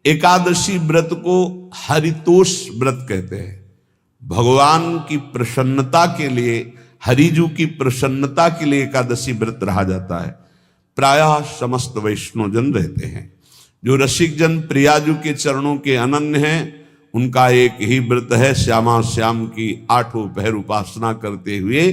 एकादशी व्रत को हरितोष व्रत कहते हैं। भगवान की प्रसन्नता के लिए, हरिजू की प्रसन्नता के लिए एकादशी व्रत रहा जाता है। प्रायः समस्त वैष्णव जन रहते हैं। जो रसिक जन प्रियाजू के चरणों के अनन्य हैं, उनका एक ही व्रत है, श्यामा श्याम की 8 पहर उपासना करते हुए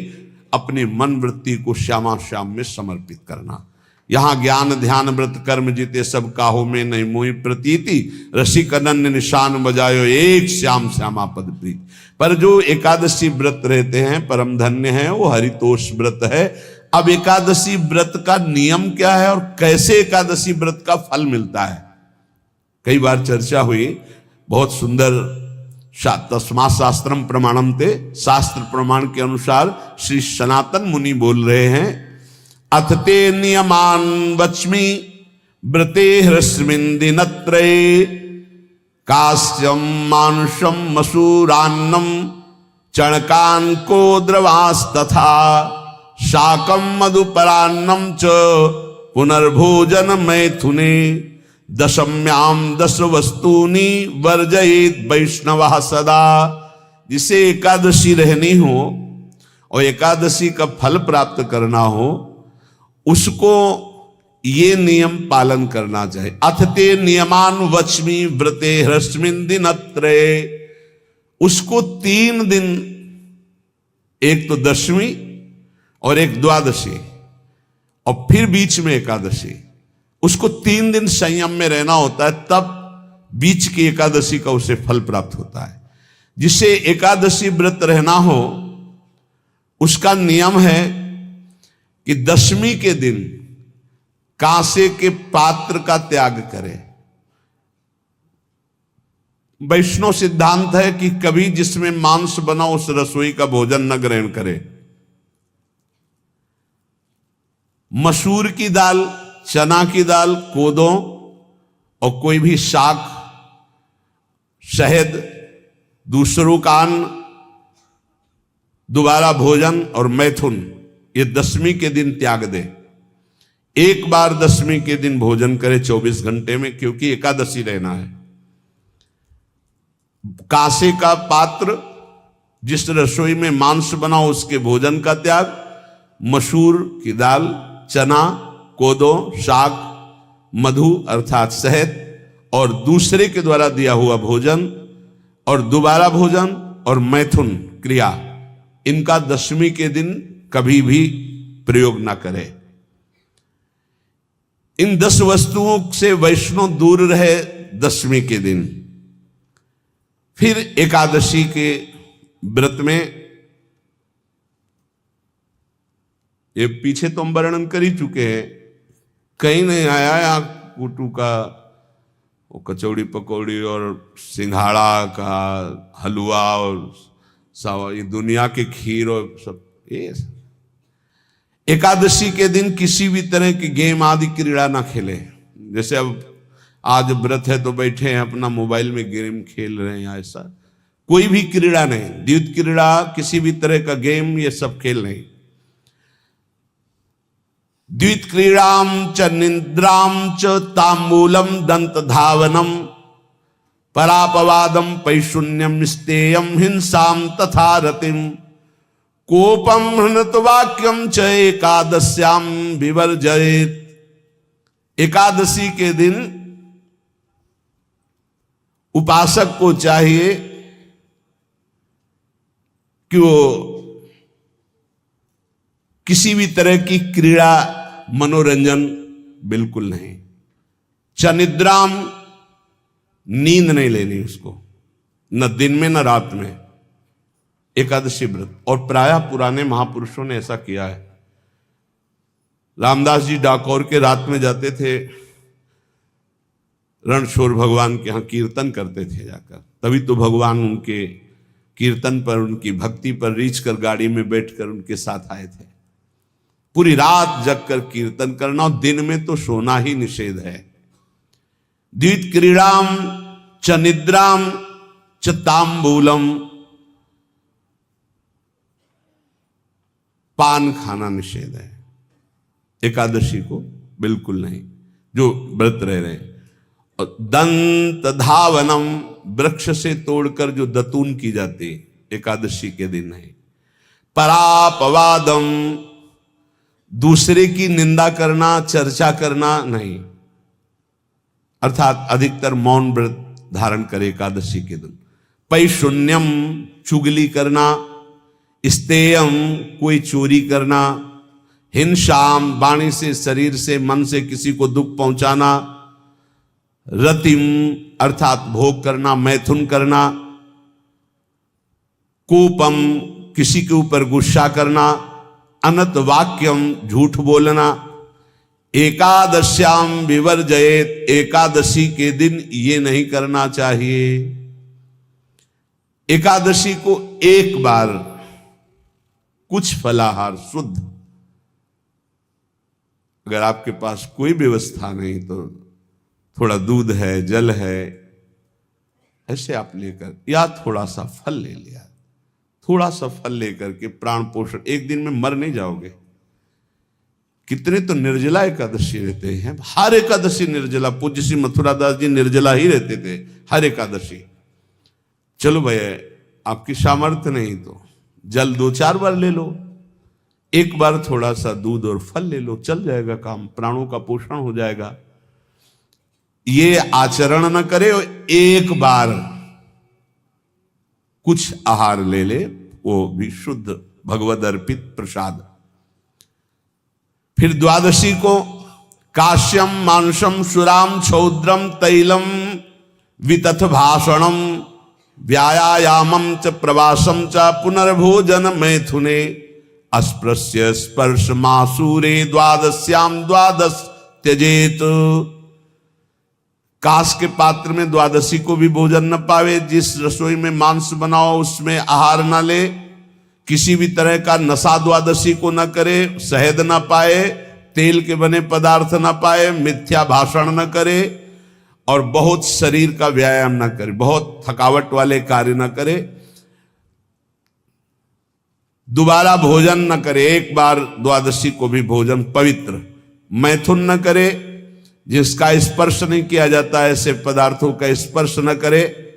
अपने मन वृत्ति को श्यामा श्याम में समर्पित करना। यहाँ ज्ञान ध्यान व्रत कर्म जीते सब काहो में नहीं मोहि प्रतीति, रसिक अनन्य निशान बजायो एक श्याम श्यामा पद प्रीति। पर जो एकादशी व्रत रहते हैं परम धन्य है, वो हरितोष व्रत है। अब एकादशी व्रत का नियम क्या है और कैसे एकादशी व्रत का फल मिलता है, कई बार चर्चा हुई। बहुत सुंदर तस्मा शास्त्रम प्रमाणम ते, शास्त्र प्रमाण के अनुसार श्री सनातन मुनि बोल रहे हैं, अथ ते नियमान वच्मि व्रते ह्रस्मिन् दिनत्रये, कास्यम मानुषम मसूरान्नम चणकांको द्रवास्तथा, शाकम मधुपरान्नम च पुनर्भोजन मैथुने, दशम्याम 10 वस्तूनि वर्जयेत वैष्णवः सदा। जिसे एकादशी रहनी हो और एकादशी का फल प्राप्त करना हो, उसको ये नियम पालन करना चाहिए। अथ ते नियमान वच्मि व्रते ह्रस्मिन् दिनत्रये, उसको 3 दिन, एक तो दशमी और एक द्वादशी और फिर बीच में एकादशी, उसको 3 दिन संयम में रहना होता है, तब बीच की एकादशी का उसे फल प्राप्त होता है। जिसे एकादशी व्रत रहना हो उसका नियम है कि दशमी के दिन कांसे के पात्र का त्याग करे। वैष्णव सिद्धांत है कि कभी जिसमें मांस बना उस रसोई का भोजन न ग्रहण करे। मसूर की दाल, चना की दाल, कोदों और कोई भी शाक, शहद, दूसरों का अन्न, दोबारा भोजन और मैथुन, ये दशमी के दिन त्याग दे। एक बार दशमी के दिन भोजन करे 24 घंटे में, क्योंकि एकादशी रहना है। कांसे का पात्र, जिस रसोई में मांस बना उसके भोजन का त्याग, मसूर की दाल, चना, कोदो, शाक, मधु अर्थात शहद और दूसरे के द्वारा दिया हुआ भोजन और दोबारा भोजन और मैथुन क्रिया, इनका दशमी के दिन कभी भी प्रयोग ना करें। इन 10 वस्तुओं से वैष्णव दूर रहे दशमी के दिन। फिर एकादशी के व्रत में, ये पीछे तो हम वर्णन कर ही चुके हैं, कहीं नहीं आया यहाँ कुटू का वो कचौड़ी पकौड़ी और सिंघाड़ा का हलवा और ये दुनिया के खीर और सब। ये एकादशी के दिन किसी भी तरह की गेम आदि क्रीड़ा ना खेले। जैसे अब आज व्रत है तो बैठे हैं अपना मोबाइल में गेम खेल रहे हैं, ऐसा कोई भी क्रीड़ा नहीं, द्वैत क्रीड़ा, किसी भी तरह का गेम, ये सब खेल नहीं। द्वैत क्रीड़ाम च निद्राम च तांबूलम दंत धावनम, परापवादम पैशून्यम स्तेयम हिंसाम तथा रतिम, कोपम हृत वाक्यम च एकादश्याम विवर्जयेत। एकादशी के दिन उपासक को चाहिए कि वो किसी भी तरह की क्रीड़ा, मनोरंजन बिल्कुल नहीं। चनिद्राम, नींद नहीं लेनी उसको, न दिन में न रात में, एकादशी व्रत। और प्रायः पुराने महापुरुषों ने ऐसा किया है। रामदास जी डाकोर के रात में जाते थे, रणछोड़ भगवान के यहाँ कीर्तन करते थे जाकर, तभी तो भगवान उनके कीर्तन पर, उनकी भक्ति पर रीझ कर गाड़ी में बैठकर उनके साथ आए थे। पूरी रात जगकर कीर्तन करना, और दिन में तो सोना ही निषेध है। द्वैत क्रीड़ाम च निद्राम च तांबूलम, पान खाना निषेध है एकादशी को, बिल्कुल नहीं, जो व्रत रह रहे हैं। और दंत धावनम, वृक्ष से तोड़कर जो दतून की जाती एकादशी के दिन है। परापवादम, दूसरे की निंदा करना, चर्चा करना नहीं, अर्थात अधिकतर मौन व्रत धारण करे एकादशी के दिन। पैशून्यम, चुगली करना। स्तेयम, कोई चोरी करना। हिंसाम, वाणी से, शरीर से, मन से किसी को दुख पहुंचाना। रतिम, अर्थात भोग करना, मैथुन करना। कोपम, किसी के ऊपर गुस्सा करना। अनत वाक्यम, झूठ बोलना। एकादश्याम विवर्जयेत, एकादशी के दिन ये नहीं करना चाहिए। एकादशी को एक बार कुछ फलाहार शुद्ध, अगर आपके पास कोई व्यवस्था नहीं तो थोड़ा दूध है, जल है, ऐसे आप लेकर, या थोड़ा सा फल ले लिया, थोड़ा सा फल लेकर के प्राण पोषण, एक दिन में मर नहीं जाओगे। कितने तो निर्जला एकादशी रहते हैं, हर एकादशी निर्जला। पूज्य श्री मथुरा दास जी निर्जला ही रहते थे हर एकादशी। चलो भैया, आपकी सामर्थ्य नहीं तो जल 2-4 बार ले लो, एक बार थोड़ा सा दूध और फल ले लो, चल जाएगा काम, प्राणों का पोषण हो जाएगा। ये आचरण न करे और एक बार कुछ आहार ले ले, वो भी शुद्ध भगवद अर्पित प्रसाद। फिर द्वादशी को काश्यम, मांसम, सुराम, छौद्रम, तैलम, वितथ भाषणम, व्यायामम च प्रवासम च पुनर्भोजन मैथुने, अस्पृश्य स्पर्श मासूरे, द्वादश्याम द्वादश त्यजेत। काश के पात्र में द्वादशी को भी भोजन न पावे। जिस रसोई में मांस बनाओ उसमें आहार न ले। किसी भी तरह का नशा द्वादशी को न करे। शहद न पाए, तेल के बने पदार्थ न पाए, मिथ्या भाषण न करे और बहुत शरीर का व्यायाम न करे, बहुत थकावट वाले कार्य न करे। दोबारा भोजन न करे, एक बार द्वादशी को भी भोजन पवित्र। मैथुन न करे, जिसका स्पर्श नहीं किया जाता है ऐसे पदार्थों का स्पर्श न करे,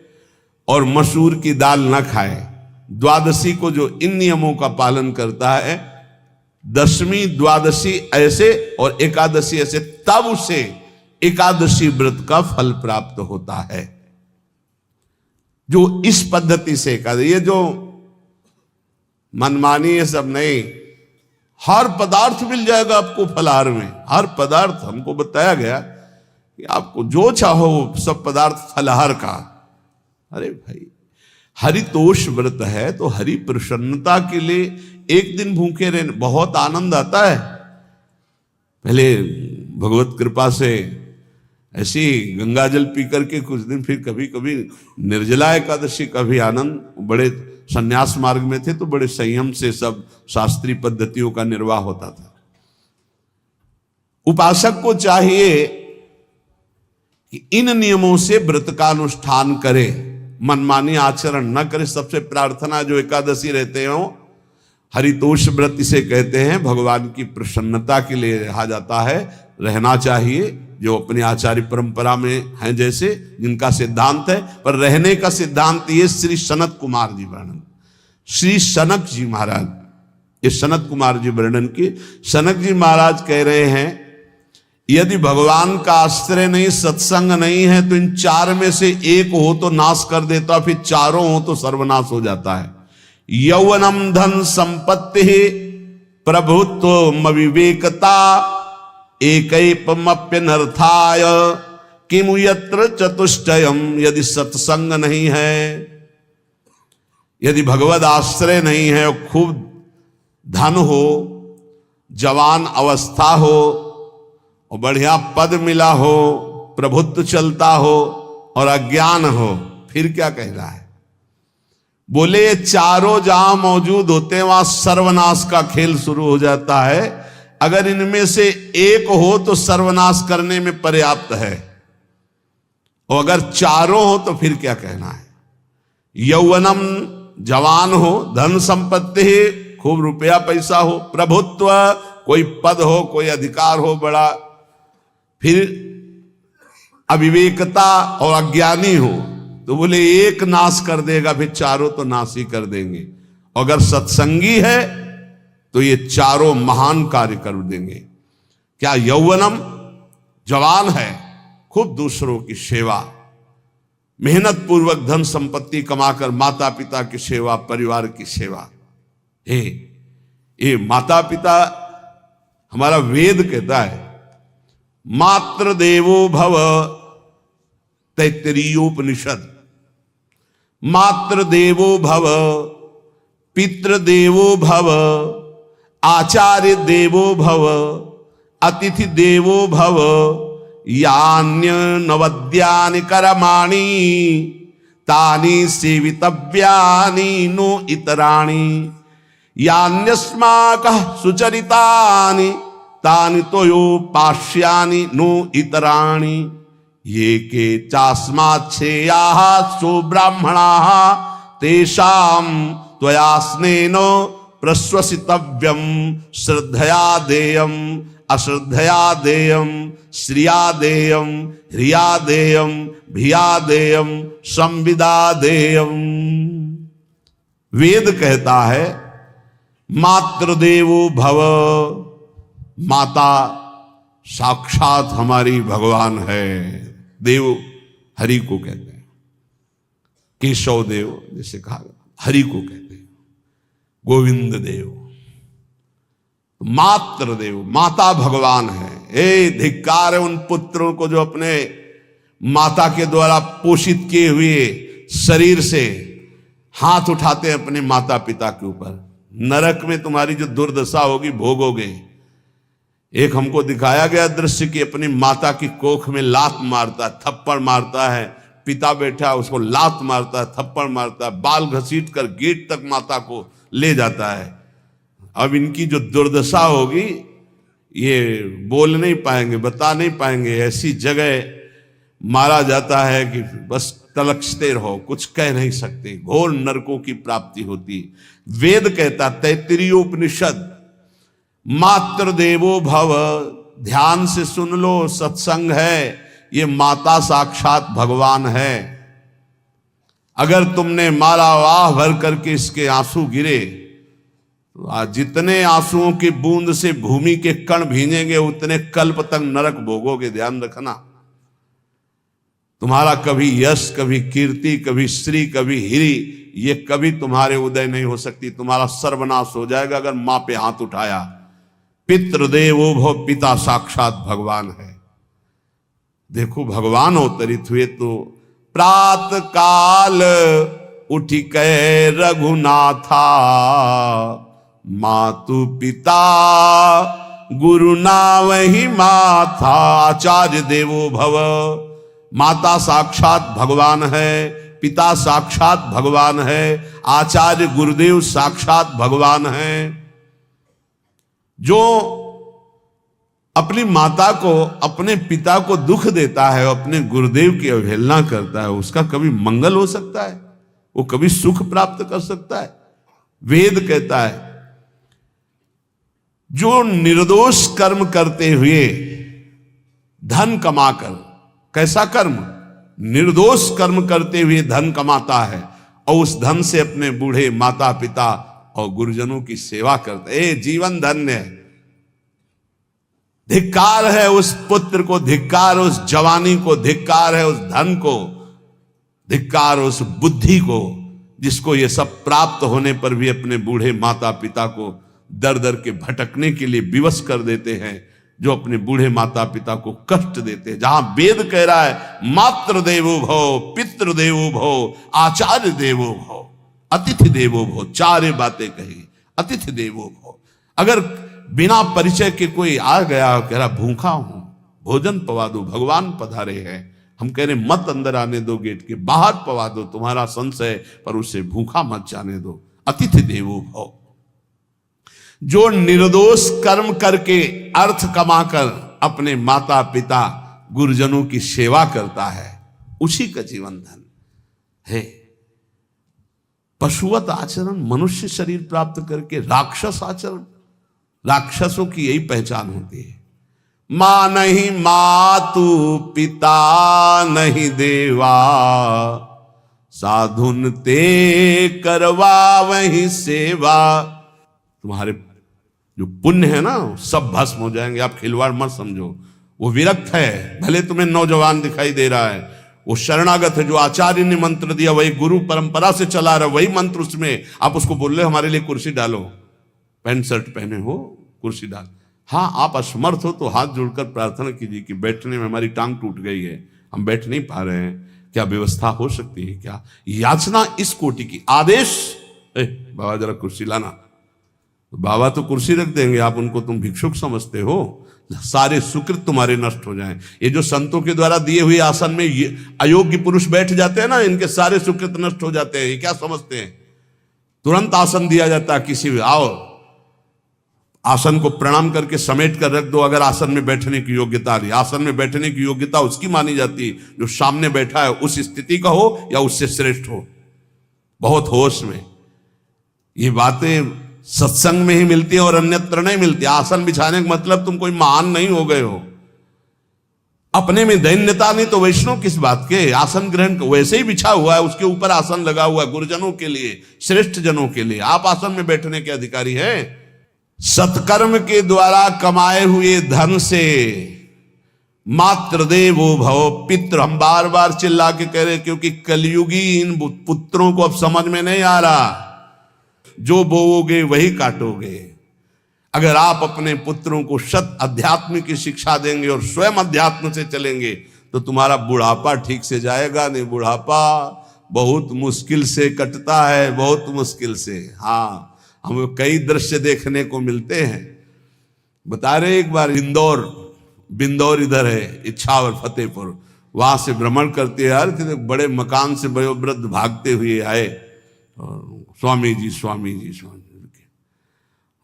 और मसूर की दाल न खाए। द्वादशी को जो इन नियमों का पालन करता है, दशमी द्वादशी ऐसे और एकादशी ऐसे, तब उसे एकादशी व्रत का फल प्राप्त होता है। जो इस पद्धति से एकादशी, ये जो मनमानी है सब नहीं, हर पदार्थ मिल जाएगा आपको फलाहार में। हर पदार्थ हमको बताया गया कि आपको जो चाहो वो सब पदार्थ फलाहार का। अरे भाई, हरितोष व्रत है तो हरि प्रसन्नता के लिए एक दिन भूखे रहने बहुत आनंद आता है। पहले भगवत कृपा से ऐसी गंगा जल पी करके कुछ दिन, फिर कभी कभी निर्जला एकादशी का भी आनंद। बड़े संन्यास मार्ग में थे तो बड़े संयम से सब शास्त्रीय पद्धतियों का निर्वाह होता था। उपासक को चाहिए कि इन नियमों से व्रत का अनुष्ठान करे, मनमानी आचरण न करे। सबसे प्रार्थना जो एकादशी रहते हो, हरितोष व्रत इसे कहते हैं, भगवान की प्रसन्नता के लिए रहा जाता है, रहना चाहिए। जो अपनी आचार्य परंपरा में हैं, जैसे जिनका सिद्धांत है, पर रहने का सिद्धांत ये श्री सनत कुमार जी वर्णन, श्री सनक जी महाराज, ये सनत कुमार जी वर्णन की। सनक जी महाराज कह रहे हैं, यदि भगवान का आश्रय नहीं, सत्संग नहीं है, तो इन 4 में से एक हो तो नाश कर देता, फिर चारों हो तो सर्वनाश हो जाता है। यौवनम धन संपत्ति, प्रभुत्व विवेकता, एकैपमप्यनर्थाय किमु यत्र चतुष्टयम। यदि सत्संग नहीं है, यदि भगवद आश्रय नहीं है, और खूब धन हो, जवान अवस्था हो, और बढ़िया पद मिला हो, प्रभुत्व चलता हो, और अज्ञान हो, फिर क्या कहना है? बोले ये चारों जहां मौजूद होते हैं वहां सर्वनाश का खेल शुरू हो जाता है। अगर इनमें से एक हो तो सर्वनाश करने में पर्याप्त है, और अगर चारों हो तो फिर क्या कहना है? यौवनम, जवान हो, धन संपत्ति, खूब रुपया पैसा हो, प्रभुत्व, कोई पद हो, कोई अधिकार हो बड़ा, फिर अविवेकता और अज्ञानी हो तो बोले एक नाश कर देगा, फिर चारों तो नाश ही कर देंगे। अगर सत्संगी है तो ये चारों महान कार्य कर देंगे। क्या यौवनम, जवान है, खूब दूसरों की सेवा, मेहनत पूर्वक धन संपत्ति कमाकर माता पिता की सेवा, परिवार की सेवा। ये माता पिता, हमारा वेद कहता है मातृ देवो भव, तैत्तिरीयोपनिषद, मातृ देवो भव, पितृ देवो भव, आचार्य देवो भव, अतिथि देवो भव, यान्य नवद्यानि कर्माणि तानि सेवितव्यानि नो इतराणि, यान्यस्माकः सुचरितानि तानि तोयोपास्यानि नो इतराणि, ये के चास्माच्छेयाः सो ब्राह्मणाः तेषां त्वया स्नेन प्रश्वसितव्यं, श्रद्धया देयं अश्रद्धया देयं, श्रिया देयं ह्रिया देयं भिया देयं संविदा देयं। वेद कहता है मातृदेवो भव, माता साक्षात हमारी भगवान है। देव हरि को कहते हैं, केशव देव जैसे कहा हरि को कहते हैं, गोविंद देव, मातृ देव, माता भगवान है। धिक्कार है उन पुत्रों को जो अपने माता के द्वारा पोषित किए हुए शरीर से हाथ उठाते हैं अपने माता पिता के ऊपर। नरक में तुम्हारी जो दुर्दशा होगी भोगोगे। एक हमको दिखाया गया दृश्य कि अपनी माता की कोख में लात मारता है, थप्पड़ मारता है, पिता बैठा है उसको लात मारता है, थप्पड़ मारता है, बाल घसीट कर गेट तक माता को ले जाता है। अब इनकी जो दुर्दशा होगी ये बोल नहीं पाएंगे, बता नहीं पाएंगे। ऐसी जगह मारा जाता है कि बस तलकते रहो, कुछ कह नहीं सकते, घोर नरकों की प्राप्ति होती। वेद कहता, तैत्तिरीयोपनिषद, मातृ देवो भव, ध्यान से सुन लो, सत्संग है, ये माता साक्षात भगवान है। अगर तुमने मारा वाह भर करके इसके आंसू गिरे, जितने आंसुओं की बूंद से भूमि के कण भींजेंगे उतने कल्प तक नरक भोगोगे। ध्यान रखना, तुम्हारा कभी यश, कभी कीर्ति, कभी श्री, कभी हिरी, ये कभी तुम्हारे उदय नहीं हो सकती। तुम्हारा सर्वनाश हो जाएगा अगर मां पे हाथ उठाया। पितृदेवो भव, पिता साक्षात भगवान है। देखो भगवान अवतरित हुए तो प्रात काल उठी कै रघुनाथा, मातु पिता गुरु नावहि माथा। आचार्य देवो भव, माता साक्षात भगवान है, पिता साक्षात भगवान है, आचार्य गुरुदेव साक्षात भगवान है। जो अपनी माता को, अपने पिता को दुख देता है, अपने गुरुदेव की अवहेलना करता है, उसका कभी मंगल हो सकता है? वो कभी सुख प्राप्त कर सकता है? वेद कहता है जो निर्दोष कर्म करते हुए धन कमाकर, कैसा कर्म? निर्दोष कर्म करते हुए धन कमाता है और उस धन से अपने बूढ़े माता पिता और गुरुजनों की सेवा करते हैं, जीवन धन्य है। धिक्कार है उस पुत्र को, धिक्कार उस जवानी को, धिक्कार है उस धन को, धिक्कार उस बुद्धि को जिसको ये सब प्राप्त होने पर भी अपने बूढ़े माता पिता को दर दर के भटकने के लिए विवश कर देते हैं, जो अपने बूढ़े माता पिता को कष्ट देते हैं। जहां वेद कह रहा है मातृ देवो भव, पितृ देवो भव, आचार्य देवो भव, अतिथि देवो भव, चार बातें कही। अतिथि देवो भव, अगर बिना परिचय के कोई आ गया, कह रहा भूखा हूं, भोजन पवा दो, भगवान पधारे हैं, हम कह रहे मत अंदर आने दो, गेट के बाहर पवा दो, तुम्हारा संशय पर उसे भूखा मत जाने दो। अतिथि देवो भव, जो निर्दोष कर्म करके अर्थ कमाकर अपने माता पिता गुरुजनों की सेवा करता है, उसी का जीवन धन है। पशुवत आचरण, मनुष्य शरीर प्राप्त करके राक्षस आचरण, राक्षसों की यही पहचान होती है। मां नहीं मातु पिता नहीं देवा, साधुन ते करवा वही सेवा। तुम्हारे जो पुण्य है ना सब भस्म हो जाएंगे, आप खिलवाड़ मत समझो। वो विरक्त है, भले तुम्हें नौजवान दिखाई दे रहा है, वो शरणागत है। जो आचार्य ने मंत्र दिया वही गुरु परंपरा से चला रहा, वही मंत्र उसमें। आप उसको बोल रहे हमारे लिए कुर्सी डालो, पैंट शर्ट पहने हो कुर्सी डाल। हाँ, आप असमर्थ हो तो हाथ जोड़कर प्रार्थना कीजिए कि बैठने में हमारी टांग टूट गई है, हम बैठ नहीं पा रहे हैं, क्या व्यवस्था हो सकती है क्या? याचना इस कोटि की। आदेश, बाबा जरा कुर्सी लाना, बाबा तो कुर्सी रख देंगे, आप उनको तुम भिक्षुक समझते हो। सारे सुकृत तुम्हारे नष्ट हो जाएं। ये जो संतों के द्वारा दिए हुए आसन में ये अयोग्य पुरुष बैठ जाते हैं ना, इनके सारे सुकृत नष्ट हो जाते हैं। ये क्या समझते हैं? तुरंत आसन दिया जाता है किसी भी, आओ आसन को प्रणाम करके समेट कर रख दो अगर आसन में बैठने की योग्यता रही। आसन में बैठने की योग्यता उसकी मानी जाती है जो सामने बैठा है, उस स्थिति का हो या उससे श्रेष्ठ हो। बहुत होश में ये बातें सत्संग में ही मिलती है और अन्यत्र नहीं मिलती। आसन बिछाने का मतलब तुम कोई महान नहीं हो गए हो, अपने में दैन्यता नहीं तो वैष्णव किस बात के? आसन ग्रहण वैसे ही बिछा हुआ है, उसके ऊपर आसन लगा हुआ है गुरुजनों के लिए, श्रेष्ठ जनों के लिए। आप आसन में बैठने के अधिकारी हैं। सत्कर्म के द्वारा कमाए हुए धन से मात्र देवो भव पितृ, हम बार बार चिल्ला के कह रहे, क्योंकि कलयुगी इन पुत्रों को अब समझ में नहीं आ रहा। जो बोओगे वही काटोगे। अगर आप अपने पुत्रों को सत अध्यात्म की शिक्षा देंगे और स्वयं अध्यात्म से चलेंगे तो तुम्हारा बुढ़ापा ठीक से जाएगा। नहीं, बुढ़ापा बहुत मुश्किल से कटता है, बहुत मुश्किल से। हाँ, हमें कई दृश्य देखने को मिलते हैं। बता रहे एक बार बिंदौर इधर है, इच्छावर फतेहपुर, वहां से भ्रमण करते यार थे, बड़े मकान से वयोवृद्ध भागते हुए आए और स्वामी जी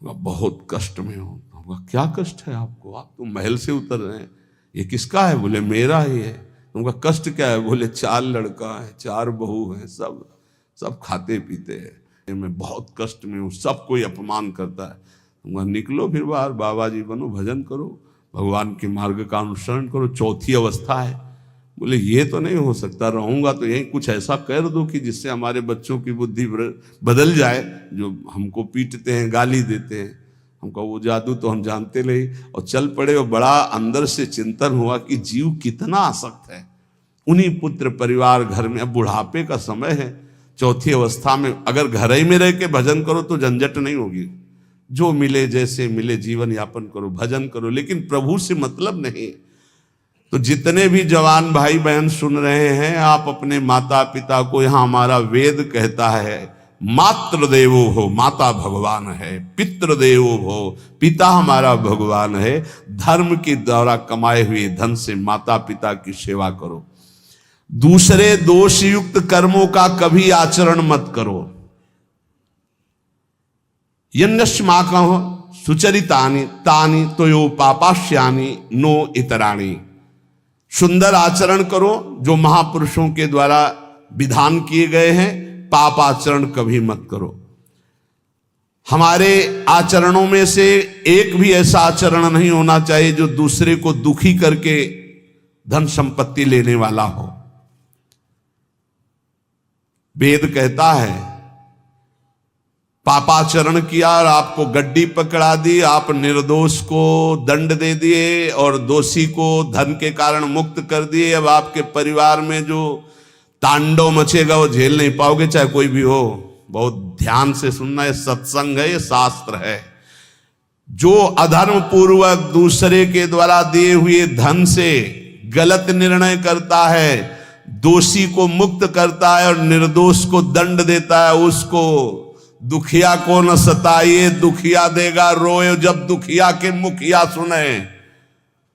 बहुत कष्ट में हो। क्या कष्ट है आपको? आप तो महल से उतर रहे हैं, ये किसका है? बोले मेरा ही है। तुमका कष्ट क्या है? बोले 4 लड़का है, 4 बहू है, सब खाते पीते हैं, मैं बहुत कष्ट में हूँ, सब कोई अपमान करता है। तुमका निकलो फिर बाहर, बाबा जी बनो, भजन करो, भगवान के मार्ग का अनुसरण करो। चौथी अवस्था है। बोले ये तो नहीं हो सकता, रहूंगा तो यही कुछ ऐसा कर दो कि जिससे हमारे बच्चों की बुद्धि बदल जाए, जो हमको पीटते हैं, गाली देते हैं। हमको वो जादू तो हम जानते नहीं, और चल पड़े। और बड़ा अंदर से चिंतन हुआ कि जीव कितना आसक्त है उन्हीं पुत्र परिवार घर में। अब बुढ़ापे का समय है, चौथी अवस्था में अगर घर ही में रह के भजन करो तो झंझट नहीं होगी। जो मिले जैसे मिले जीवन यापन करो, भजन करो, लेकिन प्रभु से मतलब नहीं। तो जितने भी जवान भाई बहन सुन रहे हैं, आप अपने माता पिता को, यहां हमारा वेद कहता है मातृ देवो हो, माता भगवान है, पितृ देवो हो, पिता हमारा भगवान है। धर्म के द्वारा कमाए हुए धन से माता पिता की सेवा करो। दूसरे दोषयुक्त कर्मों का कभी आचरण मत करो। यन्नस्मा कहो सुचरितानि तानि तोयो पापाश्यानि नो इतराणि। सुंदर आचरण करो जो महापुरुषों के द्वारा विधान किए गए हैं, पाप आचरण कभी मत करो। हमारे आचरणों में से एक भी ऐसा आचरण नहीं होना चाहिए जो दूसरे को दुखी करके धन संपत्ति लेने वाला हो। वेद कहता है पापाचरण किया और आपको गड्डी पकड़ा दी, आप निर्दोष को दंड दे दिए और दोषी को धन के कारण मुक्त कर दिए। अब आपके परिवार में जो तांडव मचेगा वो झेल नहीं पाओगे, चाहे कोई भी हो। बहुत ध्यान से सुनना, ये सत्संग है, ये शास्त्र है। जो अधर्म पूर्वक दूसरे के द्वारा दिए हुए धन से गलत निर्णय करता है, दोषी को मुक्त करता है और निर्दोष को दंड देता है, उसको दुखिया को न सताइए, दुखिया देगा रोए। जब दुखिया के मुखिया सुने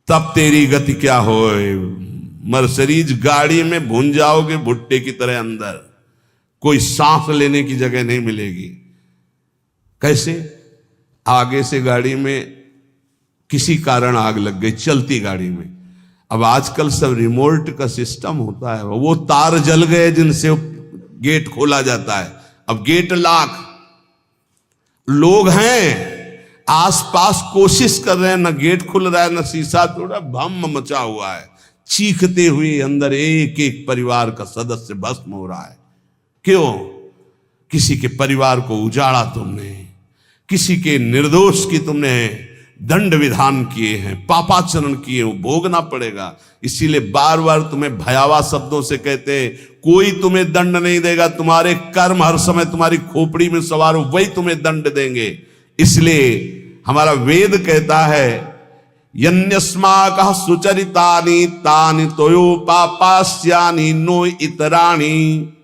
तब तेरी गति क्या होए। मर्सिडीज गाड़ी में भून जाओगे भुट्टे की तरह अंदर, कोई सांस लेने की जगह नहीं मिलेगी। कैसे? आगे से गाड़ी में किसी कारण आग लग गई, चलती गाड़ी में। अब आजकल सब रिमोट का सिस्टम होता है, वो तार जल गए जिनसे गेट खोला जाता है। अब गेट लाख लोग हैं, आसपास कोशिश कर रहे हैं, न गेट खुल रहा है, न शीशा तोड़ा, भम मचा हुआ है, चीखते हुए अंदर एक एक परिवार का सदस्य भस्म हो रहा है। क्यों? किसी के परिवार को उजाड़ा तुमने, किसी के निर्दोष की तुमने दंड विधान किए हैं, पापाचरण किए, वो भोगना पड़ेगा। इसीलिए बार बार तुम्हें भयावह शब्दों से कहते हैं, कोई तुम्हें दंड नहीं देगा, तुम्हारे कर्म हर समय तुम्हारी खोपड़ी में सवार हो, वही तुम्हें दंड देंगे। इसलिए हमारा वेद कहता है, यन्यस्माकः सुचरितानि तानि तोयो पापास्यानि नो इतराणि।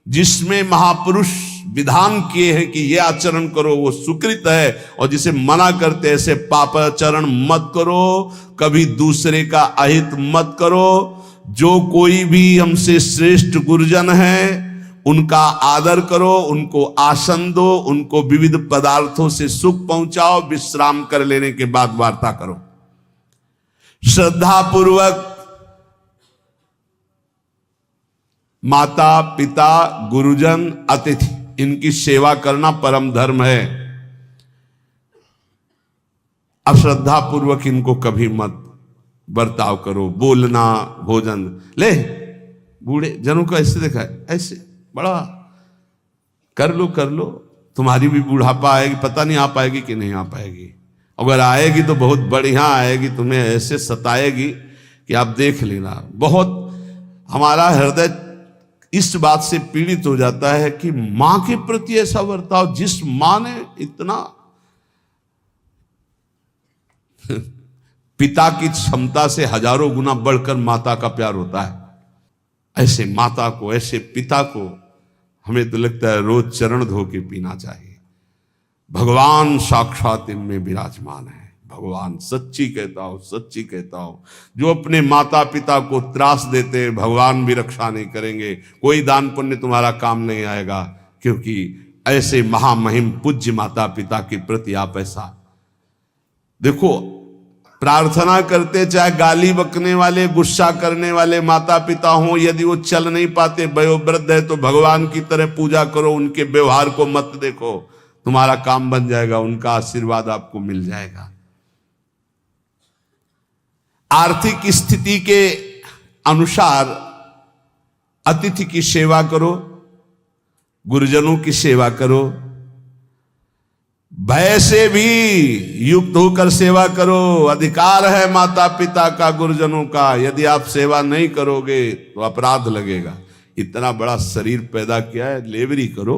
जिसमें महापुरुष विधान किए हैं कि ये आचरण करो वो सुकृत है, और जिसे मना करते ऐसे पापाचरण मत करो, कभी दूसरे का अहित मत करो। जो कोई भी हमसे श्रेष्ठ गुरुजन है उनका आदर करो, उनको आसन दो, उनको विविध पदार्थों से सुख पहुंचाओ, विश्राम कर लेने के बाद वार्ता करो। श्रद्धा पूर्वक माता पिता गुरुजन अतिथि इनकी सेवा करना परम धर्म है। अश्रद्धा पूर्वक इनको कभी मत बर्ताव करो। बोलना, भोजन, ले बूढ़े जनों को ऐसे देखा है, ऐसे बड़ा कर लो, तुम्हारी भी बुढ़ापा आएगी, पता नहीं आ पाएगी कि नहीं आ पाएगी। अगर आएगी तो बहुत बढ़िया आएगी, तुम्हें ऐसे सताएगी कि आप देख लेना। बहुत हमारा हृदय इस बात से पीड़ित हो जाता है कि मां के प्रति ऐसा बर्ताव, जिस मां ने इतना पिता की क्षमता से हजारों गुना बढ़कर माता का प्यार होता है। ऐसे माता को, ऐसे पिता को हमें तो लगता है रोज चरण धो के पीना चाहिए। भगवान साक्षात इनमें विराजमान है। भगवान सच्ची कहता हूं, जो अपने माता पिता को त्रास देते हैं भगवान भी रक्षा नहीं करेंगे, कोई दान पुण्य तुम्हारा काम नहीं आएगा, क्योंकि ऐसे महामहिम पूज्य माता पिता के प्रति आप ऐसा देखो। प्रार्थना करते, चाहे गाली बकने वाले, गुस्सा करने वाले माता पिता हों, यदि वो चल नहीं पाते, वयोवृद्ध है, तो भगवान की तरह पूजा करो, उनके व्यवहार को मत देखो, तुम्हारा काम बन जाएगा, उनका आशीर्वाद आपको मिल जाएगा। आर्थिक स्थिति के अनुसार अतिथि की सेवा करो, गुरुजनों की सेवा करो, भय से भी युक्त होकर सेवा करो। अधिकार है माता पिता का, गुरुजनों का, यदि आप सेवा नहीं करोगे तो अपराध लगेगा। इतना बड़ा शरीर पैदा किया है, लेवरी करो,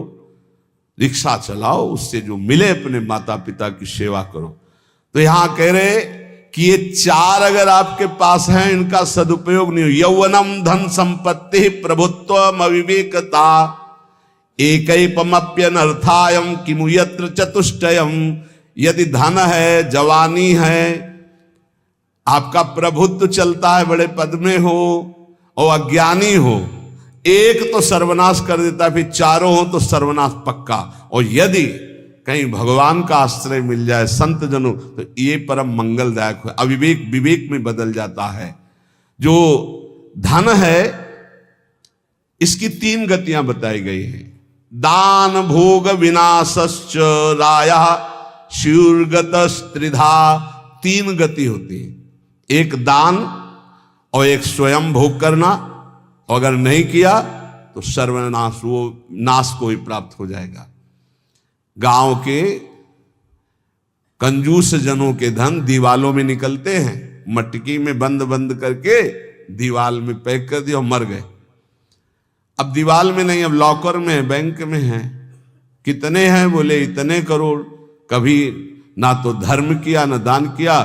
रिक्शा चलाओ, उससे जो मिले अपने माता पिता की सेवा करो। तो यहां कह रहे कि ये चार अगर आपके पास हैं, इनका सदुपयोग नहीं हो। यौवनम धन संपत्ति प्रभुत्वम अविवेकता एकैपमप्यनर्थायम किमु यत्र चतुष्टयम। यदि धन है, जवानी है, आपका प्रभुत्व चलता है, बड़े पद में हो और अज्ञानी हो, एक तो सर्वनाश कर देता है, फिर चारों हो तो सर्वनाश पक्का। और यदि कहीं भगवान का आश्रय मिल जाए, संत जनों, तो ये परम मंगलदायक है। अविवेक विवेक में बदल जाता है। जो धन है, इसकी तीन गतियां बताई गई हैं। दान भोग विनाशश्च रायः स्युर्गतस्त्रिधा। तीन गति होती है, एक दान और एक स्वयं भोग करना, अगर नहीं किया तो सर्वनाश, वो नाश को ही प्राप्त हो जाएगा। गांव के कंजूस जनों के धन दीवालों में निकलते हैं, मटकी में बंद करके दीवाल में पैक कर दिया और मर गए। अब दीवाल में नहीं, अब लॉकर में है, बैंक में है। कितने हैं? बोले इतने करोड़। कभी ना तो धर्म किया ना दान किया,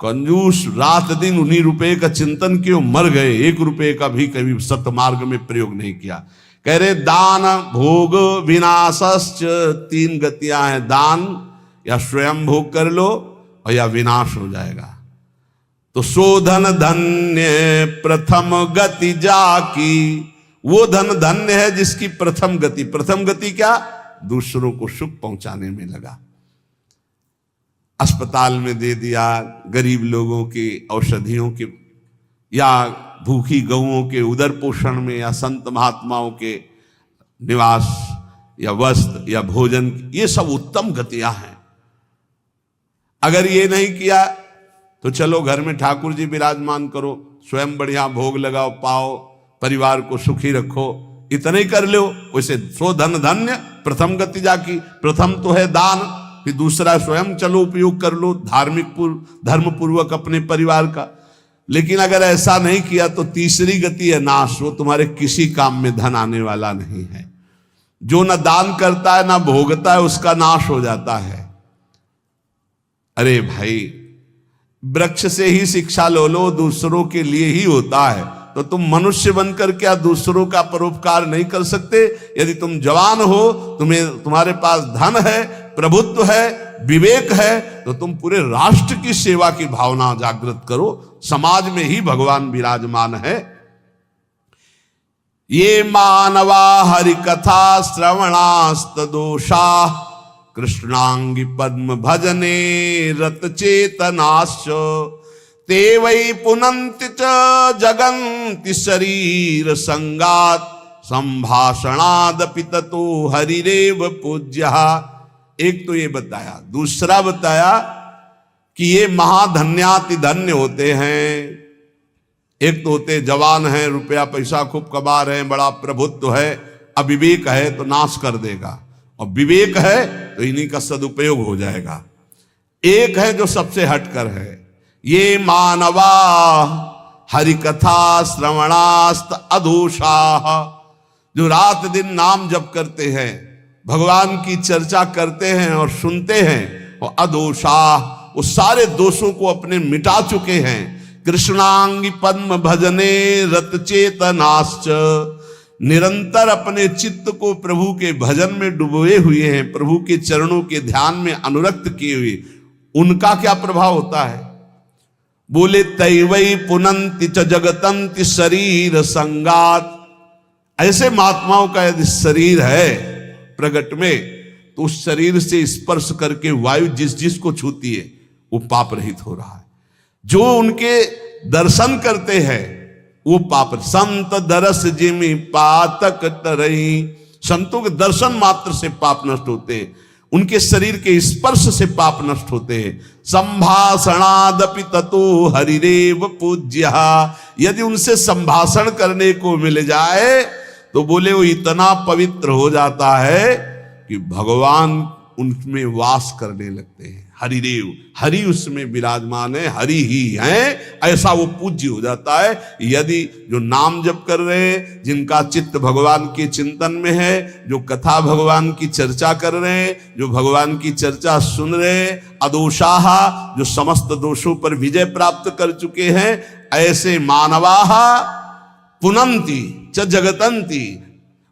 कंजूस रात दिन उन्हीं रुपए का चिंतन किए, मर गए। एक रुपए का भी कभी सतमार्ग में प्रयोग नहीं किया। कह रहे दान भोग विनाशश्च, तीन गतियां हैं। दान या स्वयं भोग कर लो और या विनाश हो जाएगा। तो शोधन धन्य प्रथम गति जाकी, वो धन धन्य है जिसकी प्रथम गति क्या? दूसरों को सुख पहुंचाने में लगा। अस्पताल में दे दिया, गरीब लोगों के औषधियों के, या भूखी गौओं के उदर पोषण में, या संत महात्माओं के निवास या वस्त्र या भोजन, ये सब उत्तम गतियां हैं। अगर ये नहीं किया तो चलो घर में ठाकुर जी विराजमान करो, स्वयं बढ़िया भोग लगाओ, पाओ, परिवार को सुखी रखो, इतने ही कर लो। वैसे सो धन धन्य प्रथम गति जाकी, प्रथम तो है दान, फिर दूसरा स्वयं चलो उपयोग कर लो धार्मिक धर्म पूर्वक अपने परिवार का। लेकिन अगर ऐसा नहीं किया तो तीसरी गति है नाश, वो तुम्हारे किसी काम में धन आने वाला नहीं है। जो न दान करता है ना भोगता है उसका नाश हो जाता है। अरे भाई, वृक्ष से ही शिक्षा लो, दूसरों के लिए ही होता है, तो तुम मनुष्य बनकर क्या दूसरों का परोपकार नहीं कर सकते? यदि तुम जवान हो, तुम्हारे पास धन है, प्रभुत्व है, विवेक है, तो तुम पूरे राष्ट्र की सेवा की भावना जागृत करो। समाज में ही भगवान विराजमान है। ये मानवा हरि कथा श्रवणास्त दोषा कृष्णांगी पद्म भजने रत चेतनाश्च ते वै पुनन्ति च जगन्ति शरीर संगात संभाषणादपि ततो हरिरेव पूज्यः। एक तो ये बताया, दूसरा बताया कि ये महाधन्याति धन्य होते हैं। एक तो होते जवान हैं, रुपया पैसा खूब कमा रहे हैं, बड़ा प्रभुत्व है, अविवेक है तो नाश कर देगा, और विवेक है तो इन्हीं का सदुपयोग हो जाएगा। एक है जो सबसे हटकर है, ये मानवा हरिकथा श्रवणास्त अधोषा, जो रात दिन नाम जप करते हैं, भगवान की चर्चा करते हैं और सुनते हैं, और अधोषा, वो सारे दोषों को अपने मिटा चुके हैं। कृष्णांगी पद्म भजने रत चेतनाश्च, निरंतर अपने चित्त को प्रभु के भजन में डुबोए हुए हैं, प्रभु के चरणों के ध्यान में अनुरक्त किए हुए। उनका क्या प्रभाव होता है? बोले तैवै पुनन्ति च जगतन्ति शरीर संगात। ऐसे महात्माओं का यदि शरीर है प्रगट में, तो उस शरीर से स्पर्श करके वायु जिस जिस को छूती है वो पाप रहित हो रहा है। जो उनके दर्शन करते हैं वो पाप, संत दरस जिमि पातक तरई, संतों के दर्शन मात्र से पाप नष्ट होते हैं, उनके शरीर के स्पर्श से पाप नष्ट होते हैं। संभाषणादपि ततो हरिरेव पूज्यः, यदि उनसे संभाषण करने को मिल जाए तो बोले वो इतना पवित्र हो जाता है कि भगवान उनमें वास करने लगते हैं। हरिदेव, हरि उसमें विराजमान है, हरि ही है, ऐसा वो पूज्य हो जाता है। यदि जो नाम जप कर रहे हैं, जिनका चित्त भगवान के चिंतन में है, जो कथा भगवान की चर्चा कर रहे हैं, जो भगवान की चर्चा सुन रहे हैं, अदोषाः, जो समस्त दोषों पर विजय प्राप्त कर चुके हैं, ऐसे मानवाः पुनन्ति च जगतन्ति,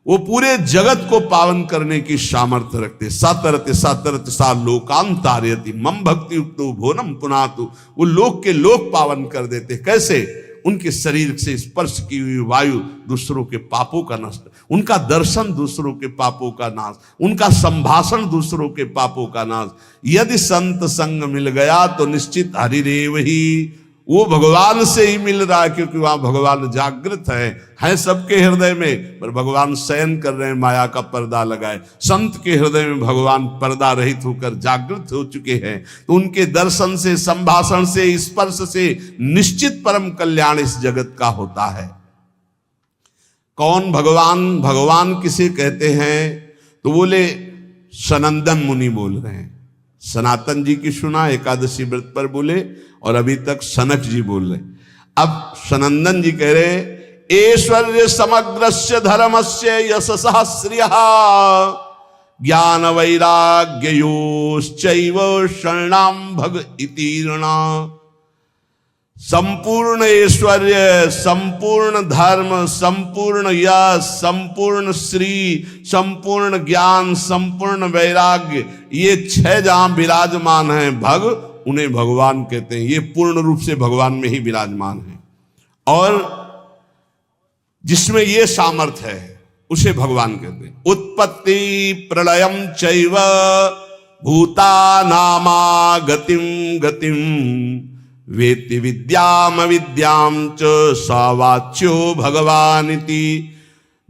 वो पूरे जगत को पावन करने की सामर्थ्य रखते। सातरते सातरते सा लोकांतारयति मम भक्ति युक्तो भोनम पुनातु, वो लोक के लोक पावन कर देते। कैसे? उनके शरीर से स्पर्श की हुई वायु दूसरों के पापों का नष्ट, उनका दर्शन दूसरों के पापों का नाश, उनका संभाषण दूसरों के पापों का नाश। यदि संत संग मिल गया तो निश्चित हरिरेव ही, वो भगवान से ही मिल रहा है, क्योंकि वहां भगवान जागृत है सबके हृदय में, पर भगवान शयन कर रहे हैं, माया का पर्दा लगाए। संत के हृदय में भगवान पर्दा रहित होकर जागृत हो चुके हैं, तो उनके दर्शन से, संभाषण से, स्पर्श से निश्चित परम कल्याण इस जगत का होता है। कौन भगवान? भगवान किसे कहते हैं? तो बोले सनंदन मुनि बोल रहे हैं। सनातन जी की सुना एकादशी व्रत पर बोले, और अभी तक सनक जी बोल रहे। अब सनंदन जी कह रहे ऐश्वर्य समग्रस्य धर्मस्य यशसः श्रियः ज्ञान वैराग्ययोश्चैव शरणां भग इतीर्णा। संपूर्ण ऐश्वर्य, संपूर्ण धर्म, संपूर्ण यश, संपूर्ण श्री, संपूर्ण ज्ञान, संपूर्ण वैराग्य, ये 6 जहां विराजमान हैं भग, उन्हें भगवान कहते हैं। ये पूर्ण रूप से भगवान में ही विराजमान है, और जिसमें ये सामर्थ्य है उसे भगवान कहते हैं। उत्पत्ति प्रलयम चैव भूतानामा गतिम गतिम वेत्ति विद्याम विद्याम च स वाच्यो भगवानिति।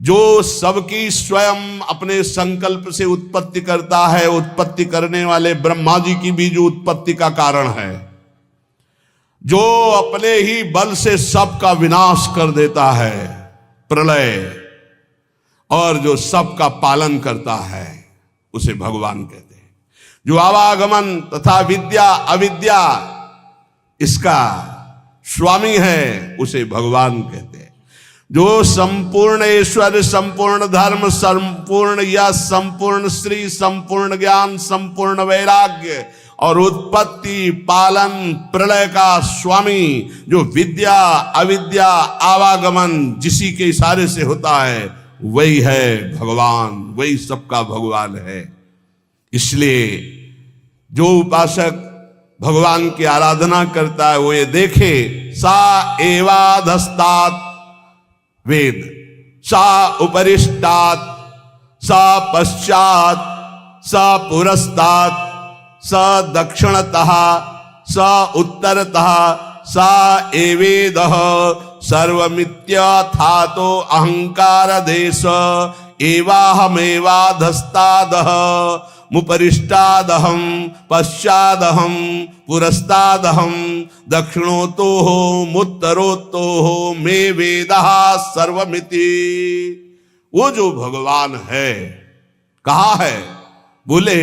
जो सबकी स्वयं अपने संकल्प से उत्पत्ति करता है, उत्पत्ति करने वाले ब्रह्मा जी की भी जो उत्पत्ति का कारण है, जो अपने ही बल से सबका विनाश कर देता है, प्रलय, और जो सबका पालन करता है, उसे भगवान कहते हैं। जो आवागमन तथा विद्या अविद्या इसका स्वामी है, उसे भगवान कहते हैं। जो संपूर्ण ईश्वर, संपूर्ण धर्म, संपूर्ण यश, संपूर्ण श्री, संपूर्ण ज्ञान, संपूर्ण वैराग्य और उत्पत्ति पालन प्रलय का स्वामी, जो विद्या अविद्या आवागमन जिसी के इशारे से होता है, वही है भगवान, वही सबका भगवान है। इसलिए जो उपासक भगवान की आराधना करता है, वो ये देखे, सा एवाधस्तात वेद, सा उपरिष्टात्, सा पश्चात्, सा पुरस्तात्, स दक्षिणतः, स उत्तरतः, सा एवेदः, सर्वमित्यथातो अहंकार देश, एवाहमेवाधस्तादः, मुपरिष्टादहं, पश्चादहं, पुरस्तादहं, दक्षिणोतोः, मुत्तरोतोः, मे वेदः सर्वमिति। वो जो भगवान है, कहा है? बोले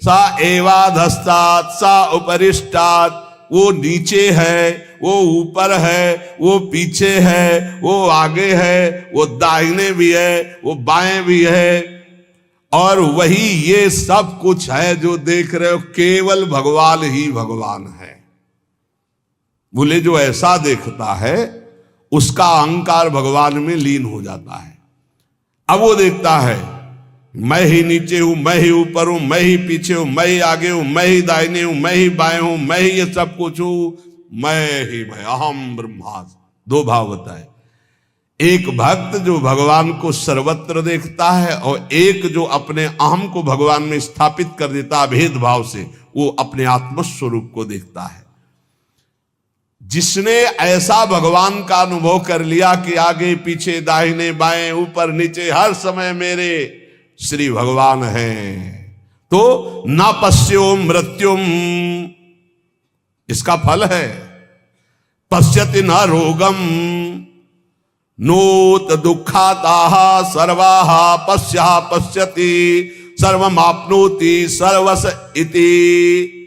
सा एवाधस्तात्, सा उपरिष्टात्, वो नीचे है, वो ऊपर है, वो पीछे है, वो आगे है, वो दाहिने भी है, वो बाएं भी है, और वही ये सब कुछ है जो देख रहे हो, केवल भगवान ही भगवान है। बोले जो ऐसा देखता है, उसका अहंकार भगवान में लीन हो जाता है। अब वो देखता है, मैं ही नीचे हूं, मैं ही ऊपर हूं, मैं ही पीछे हूं, मैं ही आगे हूं, मैं ही दाहिने हूं, मैं ही बाएं हूं, मैं ही ये सब कुछ हूं, मैं ही मैं, अहम ब्रह्मास्मि। दो भाव होता है, एक भक्त जो भगवान को सर्वत्र देखता है, और एक जो अपने अहम को भगवान में स्थापित कर देता है भेदभाव से, वो अपने आत्मस्वरूप को देखता है। जिसने ऐसा भगवान का अनुभव कर लिया कि आगे पीछे दाहिने बाएं ऊपर नीचे हर समय मेरे श्री भगवान हैं, तो न पश्यो मृत्युम, इसका फल है, पश्यति न रोगम, नोत दुखाताः सर्वाः पश्यः पश्यति सर्वमाप्नोति सर्वस इति।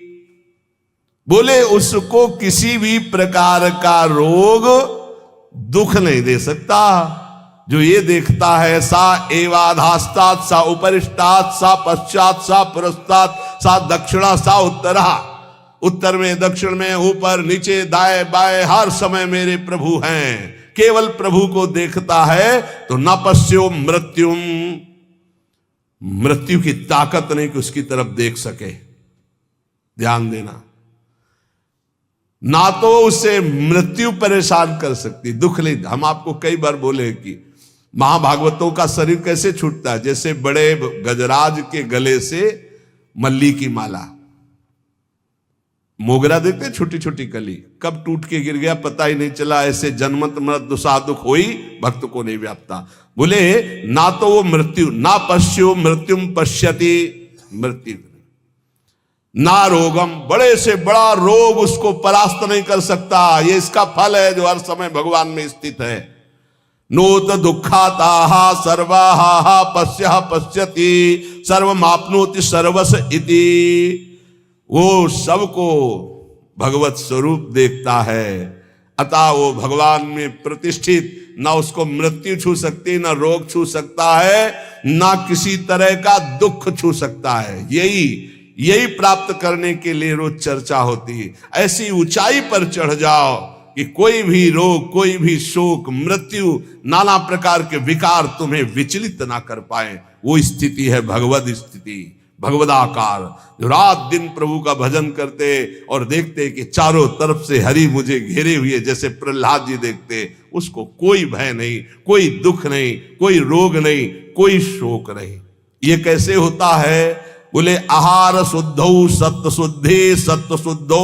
बोले उसको किसी भी प्रकार का रोग दुख नहीं दे सकता। जो ये देखता है, सा एवाधास्तात्, सा उपरिष्टात्, सा पश्चात्, सा पुरस्तात्, सा दक्षिणा, सा उत्तरा, उत्तर में दक्षिण में ऊपर नीचे दाएं बाएं हर समय मेरे प्रभु हैं, केवल प्रभु को देखता है, तो न पश्यो मृत्युम, मृत्यु की ताकत नहीं कि उसकी तरफ देख सके। ध्यान देना, ना तो उसे मृत्यु परेशान कर सकती, दुख ले। हम आपको कई बार बोले कि महाभागवतों का शरीर कैसे छूटता है, जैसे बड़े गजराज के गले से मल्ली की माला, मोगरा देखते छोटी छोटी कली, कब टूट के गिर गया पता ही नहीं चला, ऐसे जन्मत मृत दुसा दुख होई भक्त को नहीं व्याप्ता। बोले ना तो वो मृत्यु, ना पश्यो मृत्युम पश्यति, मृत्यु ना रोगम, बड़े से बड़ा रोग उसको परास्त नहीं कर सकता। ये इसका फल है जो हर समय भगवान में स्थित है। नोत दुखाताः सर्वाः पश्यः पश्यति सर्वमाप्नोति सर्वस इति। वो सबको भगवत स्वरूप देखता है, अतः वो भगवान में प्रतिष्ठित, ना उसको मृत्यु छू सकती, ना रोग छू सकता है, ना किसी तरह का दुख छू सकता है। यही प्राप्त करने के लिए रोज चर्चा होती है। ऐसी ऊंचाई पर चढ़ जाओ कि कोई भी रोग, कोई भी शोक, मृत्यु, नाना प्रकार के विकार तुम्हें विचलित ना कर पाए। वो स्थिति है भगवद स्थिति, भगवदाकार। जो रात दिन प्रभु का भजन करते और देखते कि चारों तरफ से हरि मुझे घेरे हुए, जैसे प्रहलाद जी देखते, उसको कोई भय नहीं, कोई दुख नहीं, कोई रोग नहीं, कोई शोक नहीं। ये कैसे होता है? बोले आहार शुद्धौ सत्व शुद्धि, सत्व शुद्धौ